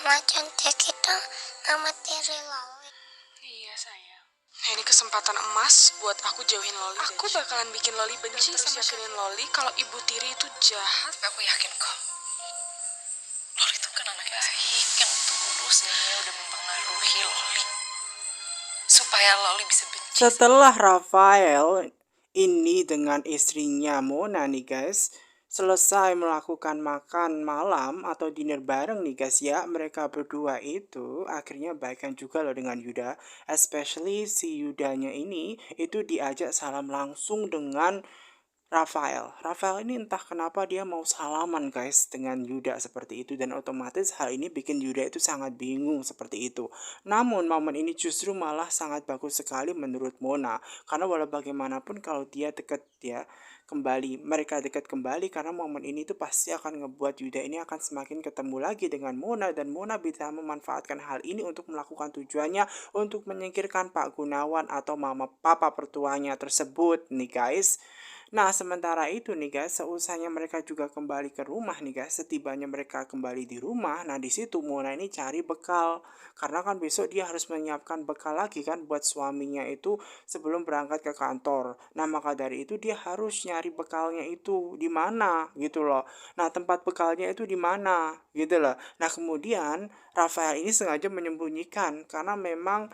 Mama cantik itu nama tiri Loli. Iya sayang. Nah, ini kesempatan emas buat aku jauhin Loli. Aku bakalan bikin Loli benci sama yakinin Loli kalau ibu tiri itu jahat. Tapi aku yakin kok. Loli itu kan anak yang baik, yang tulus, yang udah mempengaruhi Loli supaya Loli bisa benci. Setelah Rafael ini dengan istrinya Mona nih guys selesai melakukan makan malam atau dinner bareng nih guys ya, mereka berdua itu akhirnya baikan juga loh dengan Yuda, especially si Yudanya ini itu diajak salam langsung dengan Rafael ini entah kenapa dia mau salaman guys dengan Yuda seperti itu, dan otomatis hal ini bikin Yuda itu sangat bingung seperti itu. Namun momen ini justru malah sangat bagus sekali menurut Mona, karena walau bagaimanapun kalau dia dekat mereka dekat kembali, karena momen ini tuh pasti akan ngebuat Yuda ini akan semakin ketemu lagi dengan Mona, dan Mona bisa memanfaatkan hal ini untuk melakukan tujuannya untuk menyingkirkan Pak Gunawan atau papa pertuanya tersebut nih guys. Nah, sementara itu nih guys, seusahanya mereka juga kembali ke rumah nih guys, setibanya mereka kembali di rumah, nah di situ Mona ini cari bekal, karena kan besok dia harus menyiapkan bekal lagi kan buat suaminya itu sebelum berangkat ke kantor. Nah, maka dari itu dia harus nyari bekalnya itu di mana gitu loh. Nah, tempat bekalnya itu di mana gitu loh. Nah, kemudian Rafael ini sengaja menyembunyikan karena memang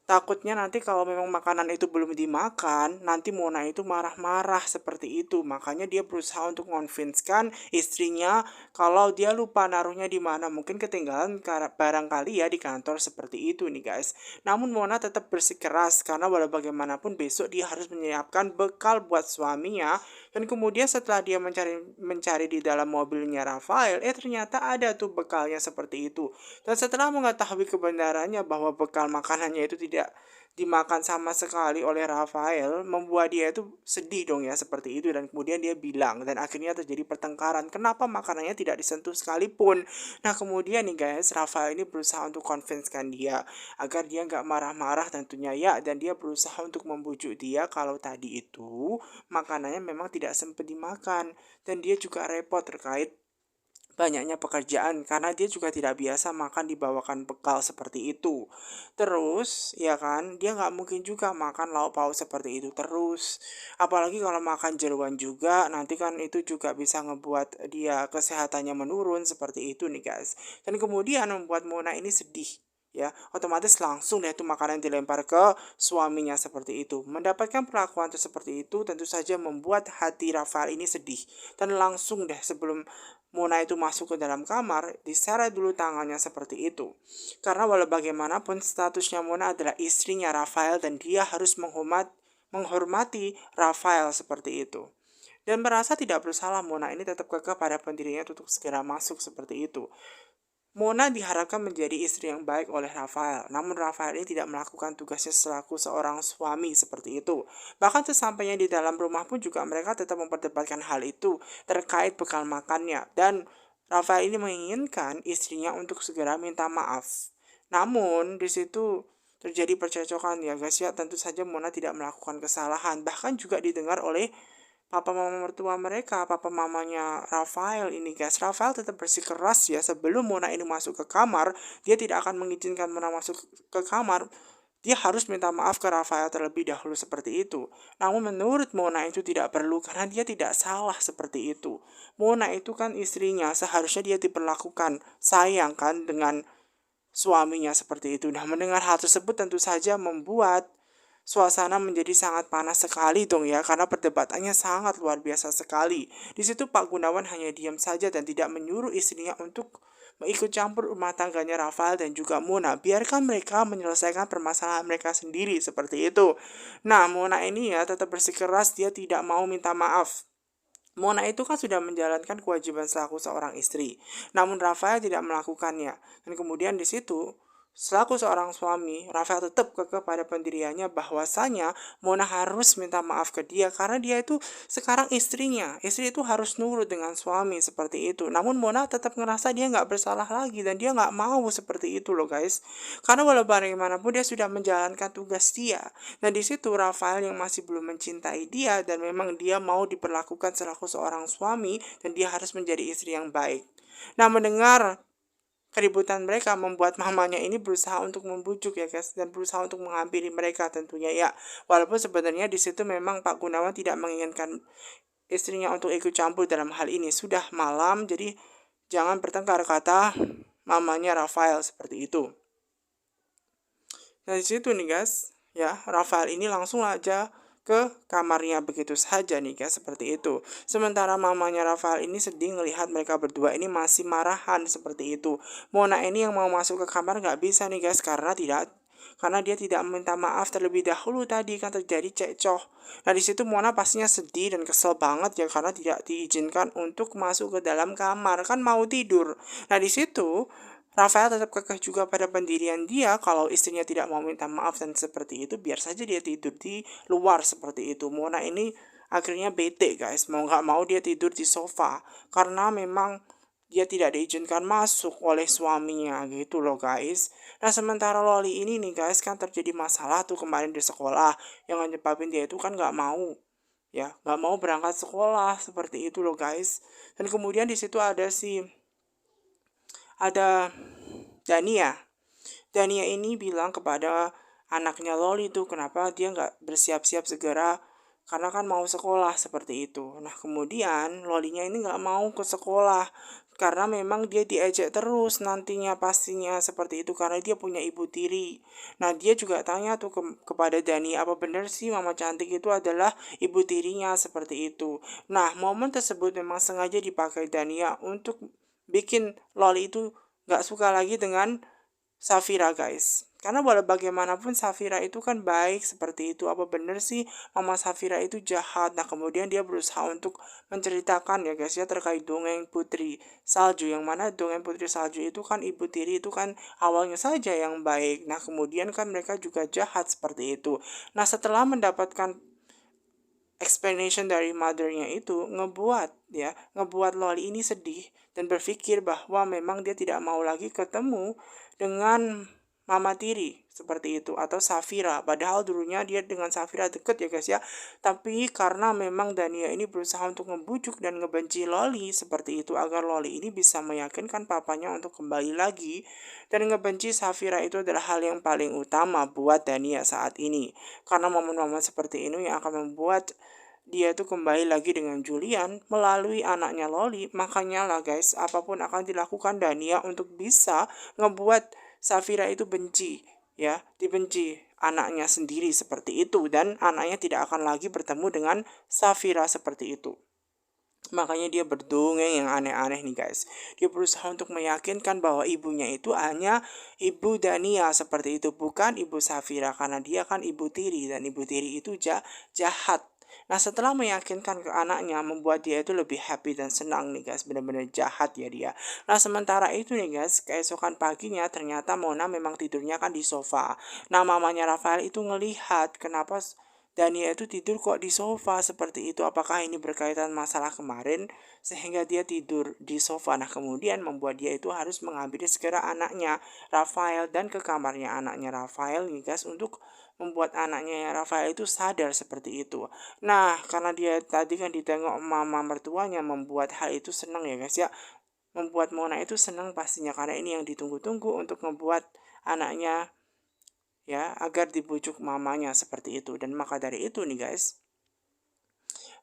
takutnya nanti kalau memang makanan itu belum dimakan, nanti Mona itu marah-marah seperti itu. Makanya dia berusaha untuk ngonvinskan istrinya kalau dia lupa naruhnya di mana. Mungkin ketinggalan barangkali ya di kantor seperti itu nih guys. Namun Mona tetap bersikeras karena walau bagaimanapun besok dia harus menyiapkan bekal buat suaminya. Dan kemudian setelah dia mencari di dalam mobilnya Rafael, ternyata ada tuh bekalnya seperti itu. Dan setelah mengetahui kebenarannya bahwa bekal makanannya itu tidak dimakan sama sekali oleh Rafael, membuat dia itu sedih dong ya seperti itu, dan kemudian dia bilang, dan akhirnya terjadi pertengkaran kenapa makanannya tidak disentuh sekalipun. Nah, kemudian nih guys, Rafael ini berusaha untuk convincekan dia agar dia nggak marah-marah tentunya ya, dan dia berusaha untuk membujuk dia kalau tadi itu makanannya memang tidak sempat dimakan, dan dia juga repot terkait banyaknya pekerjaan karena dia juga tidak biasa makan dibawakan bekal seperti itu. Terus ya kan dia nggak mungkin juga makan lauk pauk seperti itu terus, apalagi kalau makan jeruan juga nanti kan itu juga bisa ngebuat dia kesehatannya menurun seperti itu nih guys. Dan kemudian membuat Mona ini sedih ya, otomatis langsung deh itu makanan dilempar ke suaminya seperti itu. Mendapatkan perlakuan seperti itu tentu saja membuat hati Rafael ini sedih, dan langsung deh sebelum Mona itu masuk ke dalam kamar, diseret dulu tangannya seperti itu. Karena walau bagaimanapun statusnya Mona adalah istrinya Rafael, dan dia harus menghormati Rafael seperti itu. Dan merasa tidak bersalah, Mona ini tetap kekeh pada pendirinya untuk segera masuk seperti itu. Mona diharapkan menjadi istri yang baik oleh Rafael, namun Rafael ini tidak melakukan tugasnya selaku seorang suami seperti itu. Bahkan sesampainya di dalam rumah pun juga mereka tetap memperdebatkan hal itu terkait bekal makannya, dan Rafael ini menginginkan istrinya untuk segera minta maaf. Namun di situ terjadi percecokan ya guys ya, tentu saja Mona tidak melakukan kesalahan, bahkan juga didengar oleh papa mama mertua mereka, papa mamanya Rafael ini guys. Rafael tetap bersikeras ya, sebelum Mona ini masuk ke kamar, dia tidak akan mengizinkan Mona masuk ke kamar. Dia harus minta maaf ke Rafael terlebih dahulu seperti itu. Namun menurut Mona itu tidak perlu karena dia tidak salah seperti itu. Mona itu kan istrinya, seharusnya dia diperlakukan sayang kan dengan suaminya seperti itu. Nah, mendengar hal tersebut tentu saja membuat suasana menjadi sangat panas sekali dong ya, karena perdebatannya sangat luar biasa sekali. Di situ Pak Gunawan hanya diam saja dan tidak menyuruh istrinya untuk ikut campur rumah tangganya Rafael dan juga Mona. Biarkan mereka menyelesaikan permasalahan mereka sendiri seperti itu. Nah, Mona ini ya tetap bersikeras, dia tidak mau minta maaf. Mona itu kan sudah menjalankan kewajiban selaku seorang istri, namun Rafael tidak melakukannya. Dan kemudian di situ, selaku seorang suami, Rafael tetap kekeh pada pendiriannya bahwasanya Mona harus minta maaf ke dia karena dia itu sekarang istrinya. Istri itu harus nurut dengan suami seperti itu. Namun Mona tetap ngerasa dia nggak bersalah lagi dan dia nggak mau seperti itu loh guys. Karena walau bagaimanapun dia sudah menjalankan tugas dia. Dan di situ Rafael yang masih belum mencintai dia dan memang dia mau diperlakukan selaku seorang suami dan dia harus menjadi istri yang baik. Nah, mendengar keributan mereka membuat mamanya ini berusaha untuk membujuk ya guys, dan berusaha untuk menghampiri mereka tentunya ya. Walaupun sebenarnya di situ memang Pak Gunawan tidak menginginkan istrinya untuk ikut campur dalam hal ini. Sudah malam, jadi jangan bertengkar, kata mamanya Rafael seperti itu. Nah di situ nih guys, ya Rafael ini langsung aja ke kamarnya begitu saja nih guys, seperti itu. Sementara mamanya Rafael ini sedih melihat mereka berdua ini masih marahan seperti itu. Mona ini yang mau masuk ke kamar nggak bisa nih guys, karena dia tidak meminta maaf terlebih dahulu tadi kan terjadi cekcok. Nah di situ Mona pastinya sedih dan kesel banget ya, karena tidak diizinkan untuk masuk ke dalam kamar, kan mau tidur. Nah di situ Rafael tetap kekeh juga pada pendirian dia kalau istrinya tidak mau minta maaf dan seperti itu biar saja dia tidur di luar seperti itu. Mona ini akhirnya bete guys, mau nggak mau dia tidur di sofa karena memang dia tidak diizinkan masuk oleh suaminya gitu loh guys. Nah sementara Loli ini nih guys, kan terjadi masalah tuh kemarin di sekolah yang nyebabin dia itu kan nggak mau nggak mau berangkat sekolah seperti itu loh guys. Dan kemudian di situ ada Dania. Dania ini bilang kepada anaknya Loli tuh kenapa dia nggak bersiap-siap segera karena kan mau sekolah seperti itu. Nah kemudian Lolinya ini nggak mau ke sekolah karena memang dia diejek terus nantinya pastinya seperti itu karena dia punya ibu tiri. Nah dia juga tanya tuh kepada Dani, apa benar sih mama cantik itu adalah ibu tirinya seperti itu. Nah momen tersebut memang sengaja dipakai Dania untuk bikin Loli itu gak suka lagi dengan Safira guys. Karena walau bagaimanapun Safira itu kan baik seperti itu. Apa bener sih mama Safira itu jahat? Nah kemudian dia berusaha untuk menceritakan ya guys ya terkait dongeng Putri Salju. Yang mana dongeng Putri Salju itu kan ibu tiri itu kan awalnya saja yang baik. Nah kemudian kan mereka juga jahat seperti itu. Nah setelah mendapatkan explanation dari mothernya itu ngebuat Loli ini sedih dan berpikir bahwa memang dia tidak mau lagi ketemu dengan mama tiri seperti itu atau Safira, padahal dulunya dia dengan Safira deket ya guys ya, tapi karena memang Dania ini berusaha untuk ngebujuk dan ngebenci Loli seperti itu agar Loli ini bisa meyakinkan papanya untuk kembali lagi, dan ngebenci Safira itu adalah hal yang paling utama buat Dania saat ini, karena momen-momen seperti ini yang akan membuat dia tuh kembali lagi dengan Julian melalui anaknya Loli. Makanya lah guys, apapun akan dilakukan Dania untuk bisa ngebuat Safira itu dibenci anaknya sendiri seperti itu, dan anaknya tidak akan lagi bertemu dengan Safira seperti itu. Makanya dia berdongeng yang aneh-aneh nih guys. Dia berusaha untuk meyakinkan bahwa ibunya itu hanya ibu Dania seperti itu, bukan ibu Safira, karena dia kan ibu tiri dan ibu tiri itu jahat. Nah setelah meyakinkan ke anaknya membuat dia itu lebih happy dan senang nih guys, benar-benar jahat ya dia. Nah sementara itu nih guys, keesokan paginya ternyata Mona memang tidurnya kan di sofa. Nah mamanya Rafael itu ngelihat kenapa Dania itu tidur kok di sofa seperti itu. Apakah ini berkaitan masalah kemarin sehingga dia tidur di sofa. Nah kemudian membuat dia itu harus menghampiri segera anaknya Rafael dan ke kamarnya anaknya Rafael nih guys, untuk membuat anaknya Rafael itu sadar seperti itu. Nah karena dia tadi kan ditengok mama mertuanya, membuat hal itu senang ya guys ya. Membuat Mona itu senang pastinya karena ini yang ditunggu-tunggu untuk membuat anaknya agar dibujuk mamanya seperti itu. Dan maka dari itu nih guys,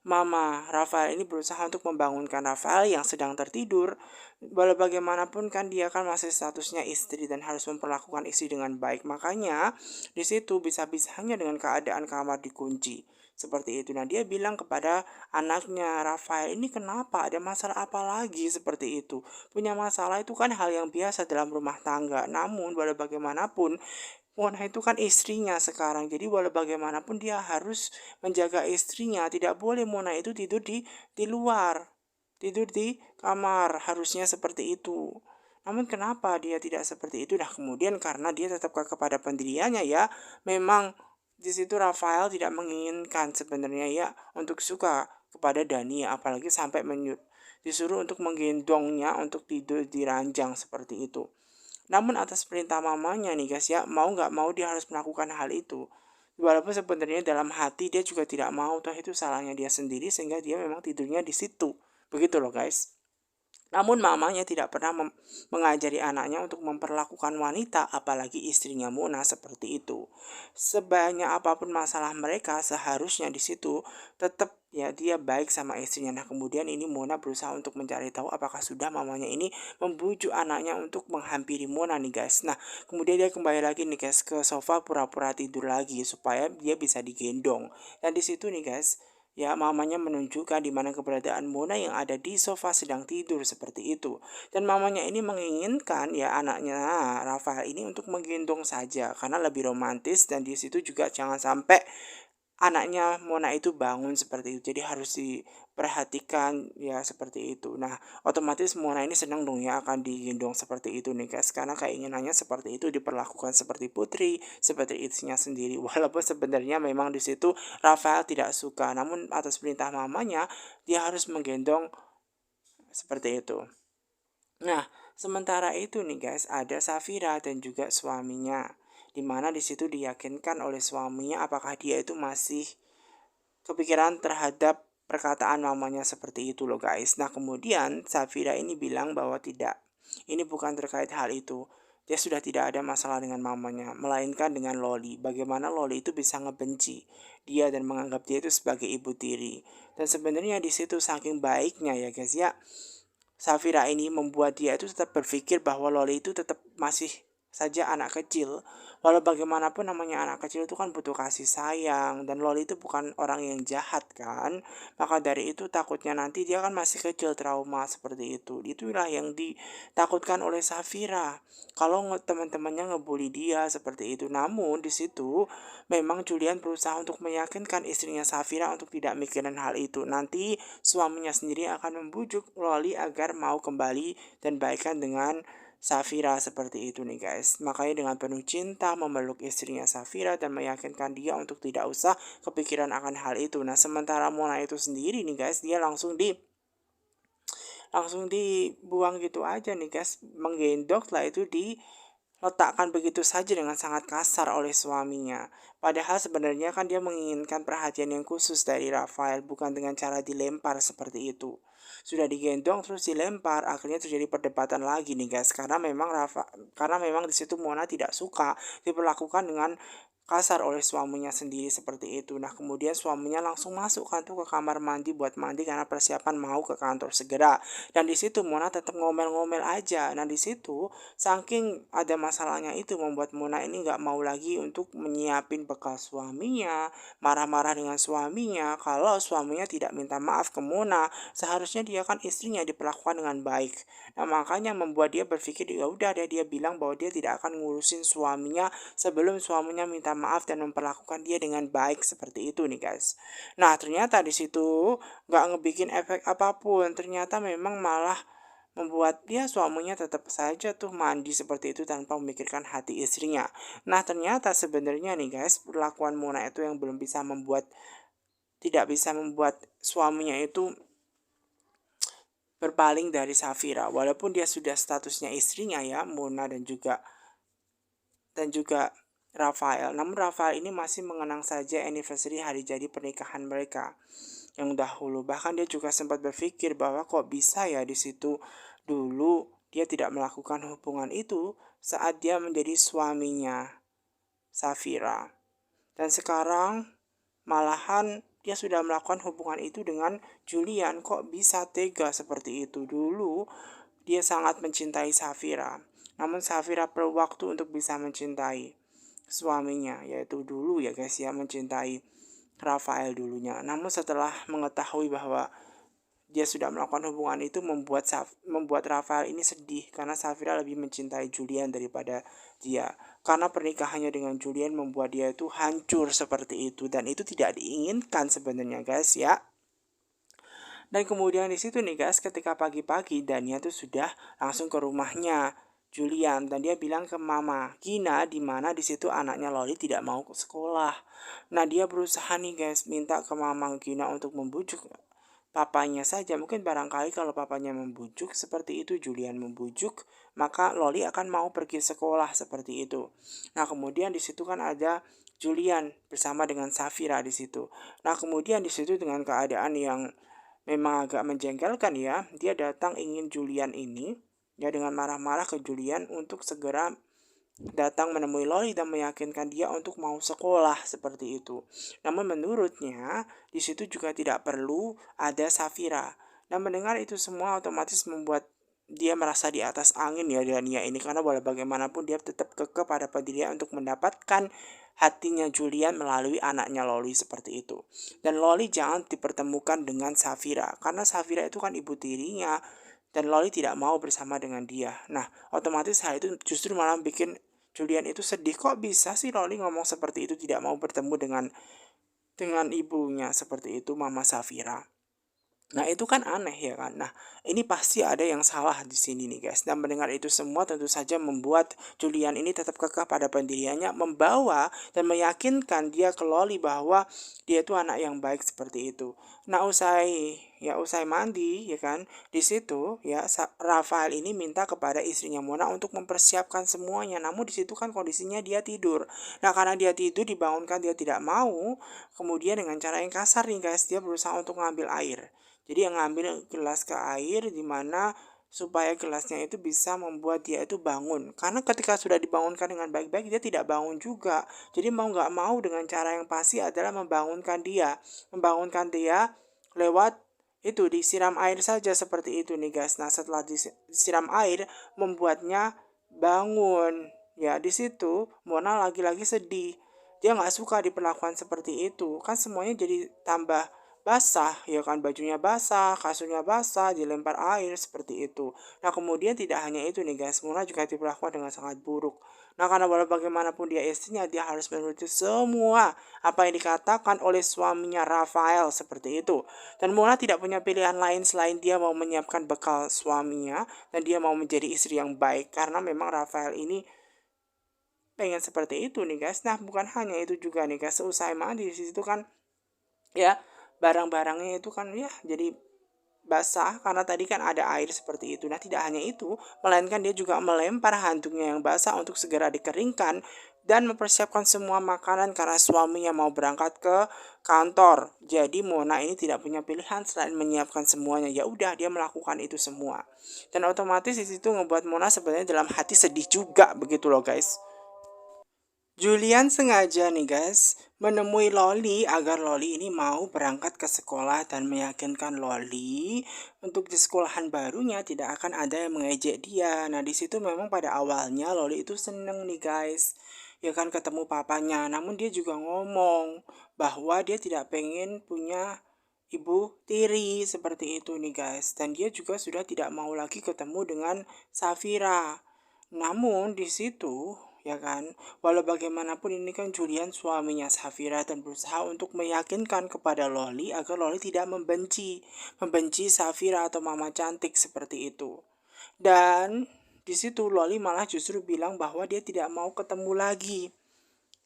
Mama Rafael ini berusaha untuk membangunkan Rafael yang sedang tertidur. Walau bagaimanapun kan dia kan masih statusnya istri dan harus memperlakukan istri dengan baik. Makanya di situ bisa-bisanya dengan keadaan kamar dikunci seperti itu. Nah dia bilang kepada anaknya Rafael, ini kenapa, ada masalah apa lagi seperti itu. Punya masalah itu kan hal yang biasa dalam rumah tangga. Namun walau bagaimanapun Mona itu kan istrinya sekarang, jadi walau bagaimanapun dia harus menjaga istrinya. Tidak boleh Mona itu tidur di luar, tidur di kamar, harusnya seperti itu. Namun kenapa dia tidak seperti itu? Nah kemudian karena dia tetap kepada pendiriannya ya, memang di situ Rafael tidak menginginkan sebenarnya ya untuk suka kepada Dania, apalagi sampai disuruh untuk menggendongnya untuk tidur di ranjang seperti itu. Namun atas perintah mamanya nih guys ya, mau nggak mau dia harus melakukan hal itu. Walaupun sebenarnya dalam hati dia juga tidak mau, toh itu salahnya dia sendiri sehingga dia memang tidurnya di situ. Begitu loh guys. Namun mamanya tidak pernah mengajari anaknya untuk memperlakukan wanita, apalagi istrinya Mona seperti itu. Sebanyak apapun masalah mereka, seharusnya di situ tetap ya dia baik sama istrinya. Nah kemudian ini Mona berusaha untuk mencari tahu apakah sudah mamanya ini membujuk anaknya untuk menghampiri Mona nih guys. Nah kemudian dia kembali lagi nih guys ke sofa pura-pura tidur lagi supaya dia bisa digendong. Dan di situ nih guys, ya, mamanya menunjukkan di mana keberadaan Mona yang ada di sofa sedang tidur seperti itu. Dan mamanya ini menginginkan ya anaknya Rafael ini untuk menggendong saja karena lebih romantis, dan di situ juga jangan sampai anaknya Mona itu bangun seperti itu. Jadi harus diperhatikan ya seperti itu. Nah, otomatis Mona ini senang dong ya akan digendong seperti itu nih guys. Karena keinginannya seperti itu, diperlakukan seperti putri, seperti istrinya sendiri. Walaupun sebenarnya memang di situ Rafael tidak suka, namun atas perintah mamanya dia harus menggendong seperti itu. Nah, sementara itu nih guys, ada Safira dan juga suaminya, dimana di situ diyakinkan oleh suaminya apakah dia itu masih kepikiran terhadap perkataan mamanya seperti itu loh guys. Nah kemudian Safira ini bilang bahwa tidak, ini bukan terkait hal itu. Dia sudah tidak ada masalah dengan mamanya, melainkan dengan Loli. Bagaimana Loli itu bisa ngebenci dia dan menganggap dia itu sebagai ibu tiri. Dan sebenarnya di situ saking baiknya ya guys ya, Safira ini membuat dia itu tetap berpikir bahwa Loli itu tetap masih saja anak kecil. Walau bagaimanapun namanya anak kecil itu kan butuh kasih sayang, dan Loli itu bukan orang yang jahat kan. Maka dari itu takutnya nanti dia kan masih kecil, trauma seperti itu. Itulah yang ditakutkan oleh Safira. Kalau teman-temannya ngebully dia seperti itu. Namun di situ memang Julian berusaha untuk meyakinkan istrinya Safira untuk tidak mikirin hal itu. Nanti suaminya sendiri akan membujuk Loli agar mau kembali dan baikan dengan Safira seperti itu nih guys. Makanya dengan penuh cinta memeluk istrinya Safira dan meyakinkan dia untuk tidak usah kepikiran akan hal itu. Nah sementara Mona itu sendiri nih guys, dia langsung dibuang gitu aja nih guys, menggendong lah itu diletakkan begitu saja dengan sangat kasar oleh suaminya. Padahal sebenarnya kan dia menginginkan perhatian yang khusus dari Rafael, bukan dengan cara dilempar seperti itu. Sudah digendong terus dilempar, akhirnya terjadi perdebatan lagi nih guys, karena memang di situ Mona tidak suka diperlakukan dengan kasar oleh suaminya sendiri seperti itu. Nah kemudian suaminya langsung masuk kan tuh ke kamar mandi buat mandi karena persiapan mau ke kantor segera. Dan di situ Mona tetap ngomel-ngomel aja. Nah di situ saking ada masalahnya itu membuat Mona ini nggak mau lagi untuk menyiapin bekal suaminya, marah-marah dengan suaminya kalau suaminya tidak minta maaf ke Mona. Seharusnya dia kan istrinya diperlakukan dengan baik. Nah makanya membuat dia berpikir ya udah deh, dia bilang bahwa dia tidak akan ngurusin suaminya sebelum suaminya minta maaf dan memperlakukan dia dengan baik seperti itu nih guys. Nah ternyata di situ nggak ngebikin efek apapun. Ternyata memang malah membuat dia suaminya tetap saja tuh mandi seperti itu tanpa memikirkan hati istrinya. Nah ternyata sebenarnya nih guys, perlakuan Mona itu yang belum bisa tidak bisa membuat suaminya itu berpaling dari Safira. Walaupun dia sudah statusnya istrinya ya, Mona dan juga Rafael. Namun Rafael ini masih mengenang saja anniversary hari jadi pernikahan mereka yang dahulu. Bahkan dia juga sempat berpikir bahwa kok bisa ya di situ dulu dia tidak melakukan hubungan itu saat dia menjadi suaminya Safira. Dan sekarang malahan dia sudah melakukan hubungan itu dengan Julian. Kok bisa tega seperti itu? Dulu dia sangat mencintai Safira. Namun Safira perlu waktu untuk bisa mencintai suaminya, yaitu dulu ya guys ya, mencintai Rafael dulunya. Namun setelah mengetahui bahwa dia sudah melakukan hubungan itu, membuat Rafael ini sedih karena Safira lebih mencintai Julian daripada dia. Karena pernikahannya dengan Julian membuat dia itu hancur seperti itu, dan itu tidak diinginkan sebenarnya guys ya. Dan kemudian di situ nih guys, ketika pagi-pagi Dania tuh sudah langsung ke rumahnya Julian, dan dia bilang ke mama Gina di mana di situ anaknya Loli tidak mau ke sekolah. Nah dia berusaha nih guys minta ke mama Gina untuk membujuk papanya saja. Mungkin barangkali kalau papanya membujuk seperti itu, Julian membujuk, maka Loli akan mau pergi sekolah seperti itu. Nah kemudian di situ kan ada Julian bersama dengan Safira di situ. Nah kemudian di situ dengan keadaan yang memang agak menjengkelkan ya. Dia datang ingin Julian ini ya dengan marah-marah ke Julian untuk segera datang menemui Loli dan meyakinkan dia untuk mau sekolah seperti itu. Namun menurutnya di situ juga tidak perlu ada Safira. Dan mendengar itu semua otomatis membuat dia merasa di atas angin ya Dania ini, karena walau bagaimanapun dia tetap kekeh pada pendirian untuk mendapatkan hatinya Julian melalui anaknya Loli seperti itu. Dan Loli jangan dipertemukan dengan Safira karena Safira itu kan ibu tirinya dan Loli tidak mau bersama dengan dia. Nah, otomatis hal itu justru malah bikin Julian itu sedih. Kok bisa sih Loli ngomong seperti itu, tidak mau bertemu dengan ibunya seperti itu, Mama Safira. Nah, itu kan aneh ya kan. Nah, ini pasti ada yang salah di sini nih guys. Dan mendengar itu semua tentu saja membuat Julian ini tetap kekeh pada pendiriannya, membawa dan meyakinkan dia ke Loli bahwa dia itu anak yang baik seperti itu. Nah, usai mandi ya kan, di situ ya Rafael ini minta kepada istrinya Mona untuk mempersiapkan semuanya. Namun di situ kan kondisinya dia tidur. Nah, karena dia tidur dibangunkan dia tidak mau, kemudian dengan cara yang kasar nih guys, dia berusaha untuk mengambil air. Jadi yang ngambil gelas ke air dimana supaya gelasnya itu bisa membuat dia itu bangun. Karena ketika sudah dibangunkan dengan baik-baik dia tidak bangun juga. Jadi mau nggak mau dengan cara yang pasti adalah membangunkan dia. Membangunkan dia lewat itu disiram air saja seperti itu nih guys. Nah setelah disiram air membuatnya bangun. Ya di situ Mona lagi-lagi sedih. Dia nggak suka diperlakukan seperti itu. Kan semuanya jadi tambah basah ya kan, bajunya basah, kasurnya basah, dilempar air seperti itu. Nah kemudian tidak hanya itu nih guys, Mona juga diperlakukan dengan sangat buruk. Nah karena walau bagaimanapun dia istrinya, dia harus menuruti semua apa yang dikatakan oleh suaminya Rafael seperti itu. Dan Mona tidak punya pilihan lain selain dia mau menyiapkan bekal suaminya dan dia mau menjadi istri yang baik, karena memang Rafael ini pengen seperti itu nih guys. Nah bukan hanya itu juga nih guys, seusai mandi di situ kan ya barang-barangnya itu kan ya jadi basah karena tadi kan ada air seperti itu. Nah tidak hanya itu, melainkan dia juga melempar handuknya yang basah untuk segera dikeringkan dan mempersiapkan semua makanan karena suaminya mau berangkat ke kantor. Jadi Mona ini tidak punya pilihan selain menyiapkan semuanya. Ya udah dia melakukan itu semua. Dan otomatis di situ ngebuat Mona sebenarnya dalam hati sedih juga begitu loh guys. Julian sengaja nih guys menemui Loli agar Loli ini mau berangkat ke sekolah dan meyakinkan Loli untuk di sekolahan barunya tidak akan ada yang mengejek dia. Nah di situ memang pada awalnya Loli itu seneng nih guys, ya kan ketemu papanya. Namun dia juga ngomong bahwa dia tidak pengen punya ibu tiri seperti itu nih guys. Dan dia juga sudah tidak mau lagi ketemu dengan Safira. Namun di situ ya kan, walau bagaimanapun ini kan Julian suaminya Safira dan berusaha untuk meyakinkan kepada Loli agar Loli tidak membenci Safira atau mama cantik seperti itu. Dan di situ Loli malah justru bilang bahwa dia tidak mau ketemu lagi.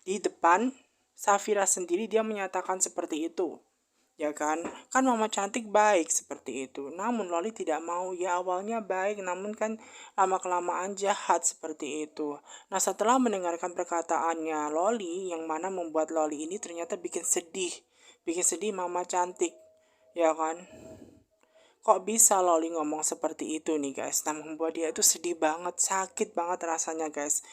Di depan Safira sendiri dia menyatakan seperti itu. Ya kan mama cantik baik seperti itu. Namun Loli tidak mau. Ya awalnya baik, namun kan lama-kelamaan jahat seperti itu. Nah setelah mendengarkan perkataannya Loli, yang mana membuat Loli ini ternyata bikin sedih mama cantik, ya kan. Kok bisa Loli ngomong seperti itu nih guys. Nah membuat dia itu sedih banget, sakit banget rasanya guys.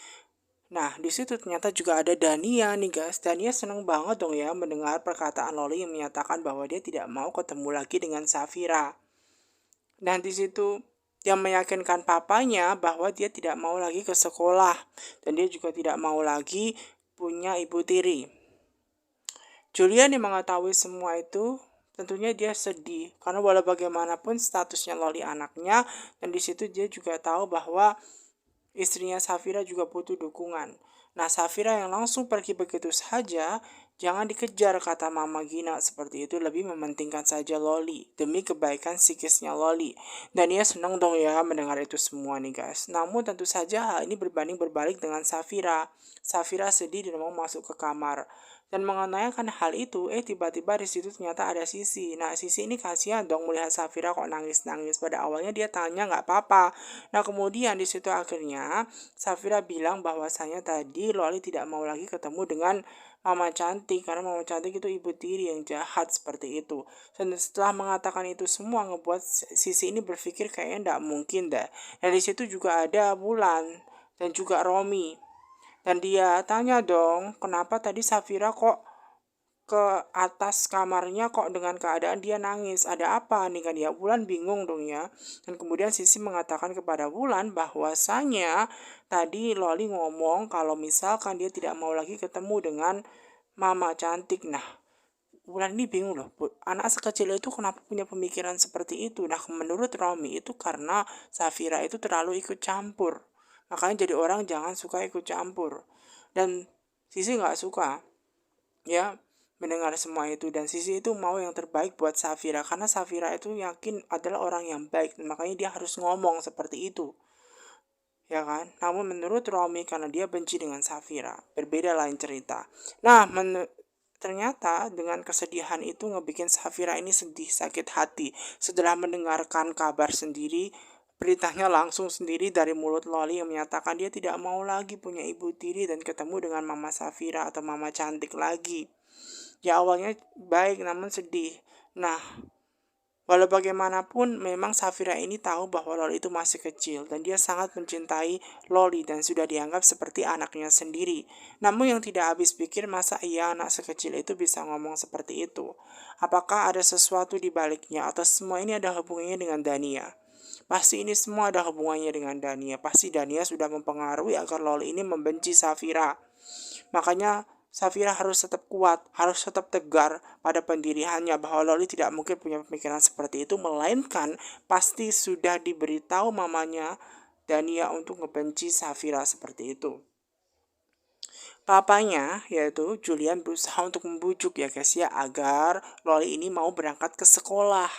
Nah, di situ ternyata juga ada Dania nih guys. Dania seneng banget dong ya mendengar perkataan Loli yang menyatakan bahwa dia tidak mau ketemu lagi dengan Safira. Nah, di situ dia meyakinkan papanya bahwa dia tidak mau lagi ke sekolah dan dia juga tidak mau lagi punya ibu tiri. Julian yang mengetahui semua itu tentunya dia sedih karena walau bagaimanapun statusnya Loli anaknya, dan di situ dia juga tahu bahwa istrinya Safira juga butuh dukungan. Nah Safira yang langsung pergi begitu saja, jangan dikejar kata Mama Gina seperti itu, lebih mementingkan saja Loli demi kebaikan psikisnya Loli. Dan ia senang dong ya mendengar itu semua nih guys. Namun tentu saja hal ini berbanding berbalik dengan Safira. Safira sedih dan mau masuk ke kamar. Dan mengenaikan hal itu, tiba-tiba di situ ternyata ada Sisi. Nah, Sisi ini kasihan dong melihat Safira kok nangis-nangis. Pada awalnya dia tanya nggak apa-apa. Nah, kemudian di situ akhirnya Safira bilang bahwasanya tadi Loli tidak mau lagi ketemu dengan Mama Cantik karena Mama Cantik itu ibu tiri yang jahat seperti itu. Dan setelah mengatakan itu semua ngebuat Sisi ini berpikir kayaknya nggak mungkin dah. Dan di situ juga ada Bulan dan juga Romi. Dan dia tanya dong, kenapa tadi Safira kok ke atas kamarnya kok dengan keadaan dia nangis? Ada apa nih kan ya? Bulan bingung dong ya. Dan kemudian Sisi mengatakan kepada Bulan bahwasanya tadi Loli ngomong kalau misalkan dia tidak mau lagi ketemu dengan Mama Cantik. Nah, Bulan ini bingung loh, anak sekecil itu kenapa punya pemikiran seperti itu? Nah, menurut Romi itu karena Safira itu terlalu ikut campur. Makanya jadi orang jangan suka ikut campur. Dan Sisi nggak suka ya mendengar semua itu, dan Sisi itu mau yang terbaik buat Safira karena Safira itu yakin adalah orang yang baik, makanya dia harus ngomong seperti itu. Ya kan? Namun menurut Romi karena dia benci dengan Safira, berbeda lain cerita. Nah, ternyata dengan kesedihan itu ngebikin Safira ini sedih, sakit hati. Setelah mendengarkan kabar sendiri, beritanya langsung sendiri dari mulut Loli yang menyatakan dia tidak mau lagi punya ibu tiri dan ketemu dengan Mama Safira atau Mama Cantik lagi. Ya awalnya baik namun sedih. Nah, walau bagaimanapun, memang Safira ini tahu bahwa Loli itu masih kecil dan dia sangat mencintai Loli dan sudah dianggap seperti anaknya sendiri. Namun yang tidak habis pikir masa iya anak sekecil itu bisa ngomong seperti itu. Apakah ada sesuatu di baliknya atau semua ini ada hubungannya dengan Dania? Pasti ini semua ada hubungannya dengan Dania. Pasti Dania sudah mempengaruhi agar Loli ini membenci Safira. Makanya Safira harus tetap kuat, harus tetap tegar pada pendiriannya bahwa Loli tidak mungkin punya pemikiran seperti itu, melainkan pasti sudah diberitahu mamanya Dania untuk ngebenci Safira seperti itu. Papanya, yaitu Julian, berusaha untuk membujuk ya guys ya, agar Loli ini mau berangkat ke sekolah.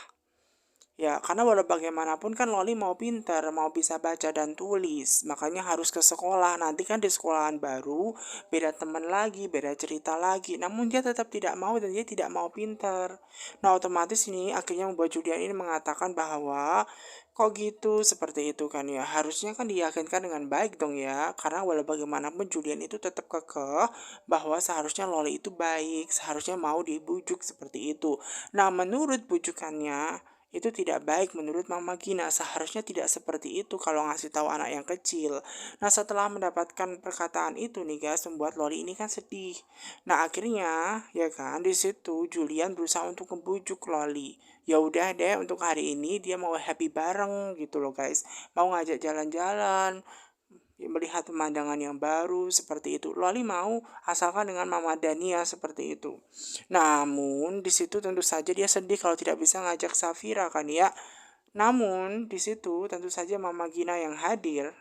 Ya, karena walau bagaimanapun kan Loli mau pintar, mau bisa baca dan tulis. Makanya harus ke sekolah. Nanti kan di sekolahan baru, beda teman lagi, beda cerita lagi. Namun dia tetap tidak mau dan dia tidak mau pintar. Nah, otomatis ini akhirnya membuat Julian ini mengatakan bahwa kok gitu, seperti itu kan ya. Harusnya kan diyakinkan dengan baik dong ya. Karena walau bagaimanapun Julian itu tetap kekeh bahwa seharusnya Loli itu baik, seharusnya mau dibujuk seperti itu. Nah, menurut bujukannya, itu tidak baik menurut Mama Gina. Seharusnya tidak seperti itu kalau ngasih tahu anak yang kecil. Nah, setelah mendapatkan perkataan itu nih guys, membuat Loli ini kan sedih. Nah, akhirnya ya kan di situ Julian berusaha untuk membujuk Loli. Ya udah deh, untuk hari ini dia mau happy bareng gitu loh guys. Mau ngajak jalan-jalan, melihat pemandangan yang baru seperti itu. Loli mau asalkan dengan Mama Dania seperti itu. Namun di situ tentu saja dia sedih kalau tidak bisa ngajak Safira kan ya. Namun di situ tentu saja Mama Gina yang hadir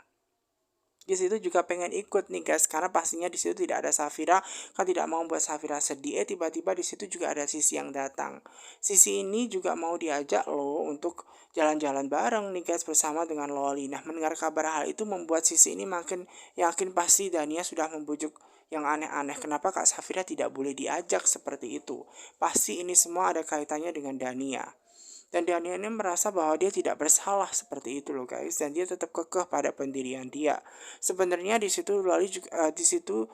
di situ juga pengen ikut nih guys, karena pastinya di situ tidak ada Safira, kan tidak mau buat Safira sedih. Tiba-tiba di situ juga ada Sisi yang datang. Sisi ini juga mau diajak loh untuk jalan-jalan bareng nih guys bersama dengan Loli. Nah, mendengar kabar hal itu membuat Sisi ini makin yakin pasti Dania sudah membujuk yang aneh-aneh. Kenapa Kak Safira tidak boleh diajak seperti itu? Pasti ini semua ada kaitannya dengan Dania. Dan Dania ini merasa bahwa dia tidak bersalah seperti itu loh guys, dan dia tetap kekeh pada pendirian dia. Sebenarnya di situ Loli juga di situ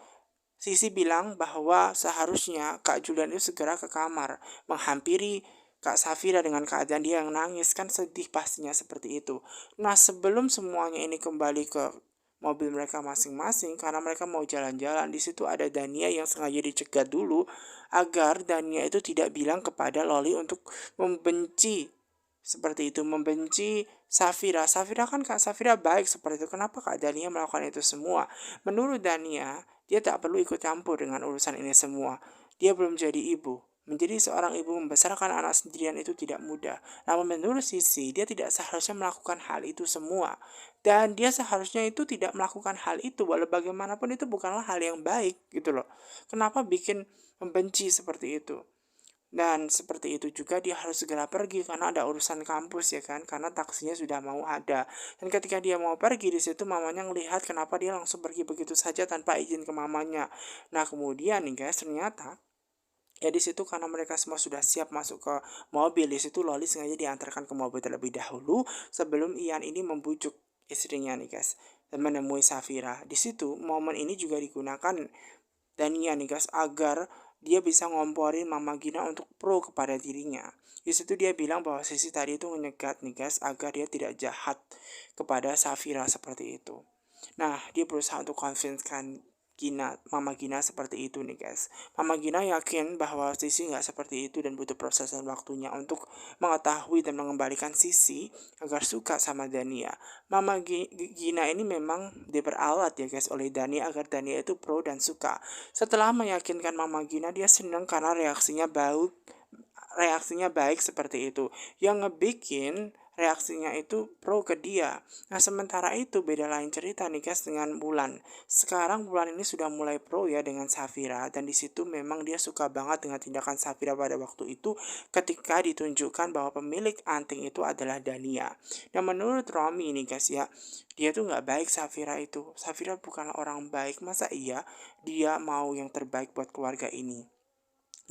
Sisi bilang bahwa seharusnya Kak Julian itu segera ke kamar menghampiri Kak Safira dengan keadaan dia yang nangis, kan sedih pastinya seperti itu. Nah, sebelum semuanya ini kembali ke mobil mereka masing-masing karena mereka mau jalan-jalan, di situ ada Dania yang sengaja dicegat dulu agar Dania itu tidak bilang kepada Loli untuk membenci seperti itu, membenci Safira. Safira kan Kak Safira baik seperti itu. Kenapa Kak Dania melakukan itu semua? Menurut Dania, dia tak perlu ikut campur dengan urusan ini semua. Dia belum jadi ibu. Menjadi seorang ibu membesarkan anak sendirian itu tidak mudah. Namun menurut Sisi, dia tidak seharusnya melakukan hal itu semua. Dan dia seharusnya itu tidak melakukan hal itu. Walau bagaimanapun itu bukanlah hal yang baik gitu loh. Kenapa bikin membenci seperti itu? Dan seperti itu juga dia harus segera pergi karena ada urusan kampus ya kan, karena taksinya sudah mau ada. Dan ketika dia mau pergi, di situ mamanya ngelihat kenapa dia langsung pergi begitu saja tanpa izin ke mamanya. Nah kemudian nih guys, ternyata ya di situ karena mereka semua sudah siap masuk ke mobil, di situ Loli sengaja diantarkan ke mobil terlebih dahulu sebelum Ian ini membujuk istrinya nih guys dan menemui Safira. Di situ momen ini juga digunakan Dania nih guys agar dia bisa ngomporin Mama Gina untuk pro kepada dirinya. Di situ dia bilang bahwa Sisi tadi itu menyegat nih guys agar dia tidak jahat kepada Safira seperti itu. Nah, dia berusaha untuk convince-kan Mama Gina seperti itu nih guys. Mama Gina yakin bahwa Sisi nggak seperti itu dan butuh proses dan waktunya untuk mengetahui dan mengembalikan Sisi agar suka sama Dania. Gina ini memang diperalat ya guys oleh Dania agar Dania itu pro dan suka. Setelah meyakinkan Mama Gina, dia senang karena reaksinya baik seperti itu. Yang ngebikin reaksinya itu pro ke dia. Nah sementara itu beda lain cerita nih guys dengan Bulan. Sekarang Bulan ini sudah mulai pro ya dengan Safira dan di situ memang dia suka banget dengan tindakan Safira pada waktu itu ketika ditunjukkan bahwa pemilik anting itu adalah Dania. Dan menurut Romi ini guys ya, dia tuh nggak baik Safira itu. Safira bukanlah orang baik, masa iya dia mau yang terbaik buat keluarga ini.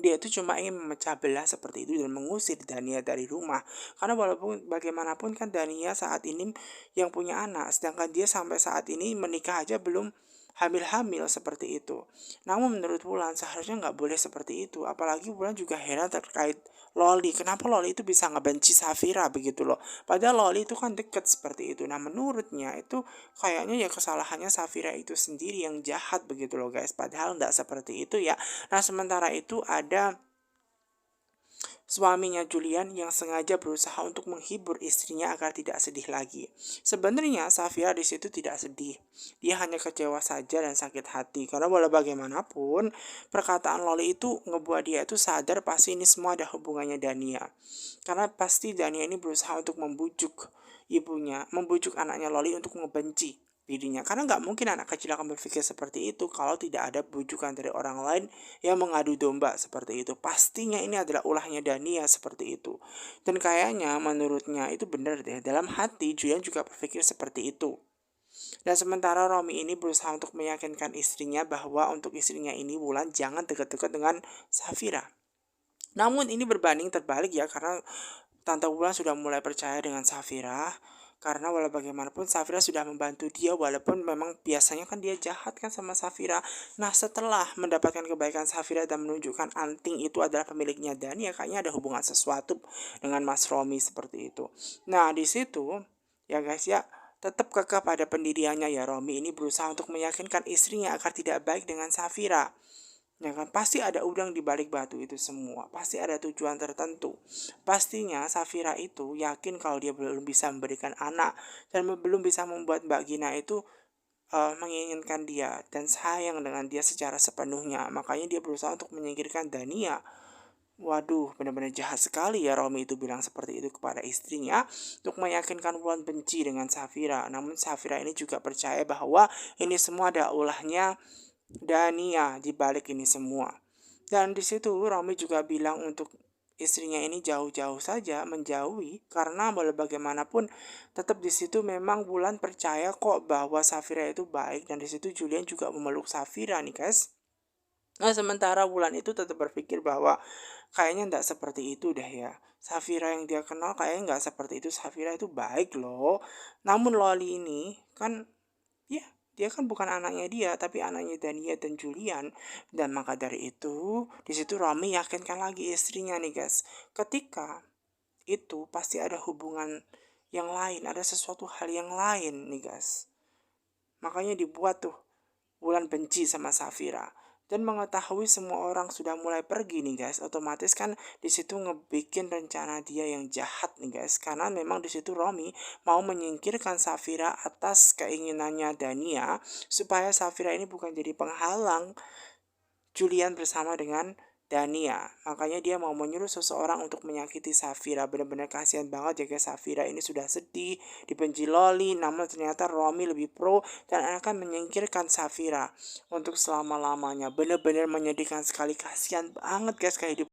Dia itu cuma ingin memecah belah seperti itu dan mengusir Dania dari rumah. Karena walaupun bagaimanapun kan Dania saat ini yang punya anak, sedangkan dia sampai saat ini menikah aja belum hamil-hamil seperti itu. Namun menurut Wulan seharusnya nggak boleh seperti itu. Apalagi Wulan juga heran terkait Loli. Kenapa Loli itu bisa ngebenci Safira begitu loh. Padahal Loli itu kan deket seperti itu. Nah menurutnya itu kayaknya ya kesalahannya Safira itu sendiri yang jahat begitu loh guys. Padahal nggak seperti itu ya. Nah sementara itu ada suaminya Julian yang sengaja berusaha untuk menghibur istrinya agar tidak sedih lagi. Sebenarnya Safira di situ tidak sedih. Dia hanya kecewa saja dan sakit hati karena walau bagaimanapun perkataan Loli itu ngebuat dia itu sadar pasti ini semua ada hubungannya Dania. Karena pasti Dania ini berusaha untuk membujuk anaknya Loli untuk ngebenci dirinya. Karena nggak mungkin anak kecil akan berpikir seperti itu kalau tidak ada bujukan dari orang lain yang mengadu domba seperti itu. Pastinya ini adalah ulahnya Dania seperti itu. Dan kayaknya menurutnya itu benar deh. Dalam hati Julian juga berpikir seperti itu. Dan sementara Romi ini berusaha untuk meyakinkan istrinya bahwa untuk istrinya ini Wulan jangan dekat-dekat dengan Safira. Namun ini berbanding terbalik ya karena Tante Wulan sudah mulai percaya dengan Safira. Karena walau bagaimanapun Safira sudah membantu dia walaupun memang biasanya kan dia jahat kan sama Safira. Nah setelah mendapatkan kebaikan Safira dan menunjukkan anting itu adalah pemiliknya Dania, kayaknya ada hubungan sesuatu dengan Mas Romi seperti itu. Nah di situ ya guys ya tetap kekeh pada pendiriannya ya. Romi ini berusaha untuk meyakinkan istrinya agar tidak baik dengan Safira. Ya kan, pasti ada udang di balik batu itu semua. Pasti ada tujuan tertentu. Pastinya Safira itu yakin kalau dia belum bisa memberikan anak dan belum bisa membuat Mbak Gina itu menginginkan dia dan sayang dengan dia secara sepenuhnya. Makanya dia berusaha untuk menyingkirkan Dania. Waduh, benar-benar jahat sekali ya Romi itu bilang seperti itu kepada istrinya untuk meyakinkan Wulan benci dengan Safira. Namun Safira ini juga percaya bahwa ini semua ada ulahnya Dania di balik ini semua. Dan di situ Romi juga bilang untuk istrinya ini jauh-jauh saja menjauhi karena walau bagaimanapun tetap di situ memang Wulan percaya kok bahwa Safira itu baik dan di situ Julian juga memeluk Safira nih guys. Nah sementara Wulan itu tetap berpikir bahwa kayaknya nggak seperti itu deh ya. Safira yang dia kenal kayaknya nggak seperti itu. Safira itu baik loh. Namun Loli ini kan ya dia kan bukan anaknya dia tapi anaknya Dania dan Julian. Dan maka dari itu di situ Romi yakinkan lagi istrinya nih guys, ketika itu pasti ada hubungan yang lain, ada sesuatu hal yang lain nih guys. Makanya dibuat tuh Wulan benci sama Safira dan mengetahui semua orang sudah mulai pergi nih guys, otomatis kan di situ ngebikin rencana dia yang jahat nih guys, karena memang di situ Romi mau menyingkirkan Safira atas keinginannya Dania supaya Safira ini bukan jadi penghalang Julian bersama dengan Dania. Makanya dia mau menyuruh seseorang untuk menyakiti Safira. Benar-benar kasihan banget ya guys, Safira ini sudah sedih, dibenci Loli, namun ternyata Romi lebih pro dan akan menyingkirkan Safira untuk selama-lamanya. Benar-benar menyedihkan sekali, kasihan banget guys kehidupan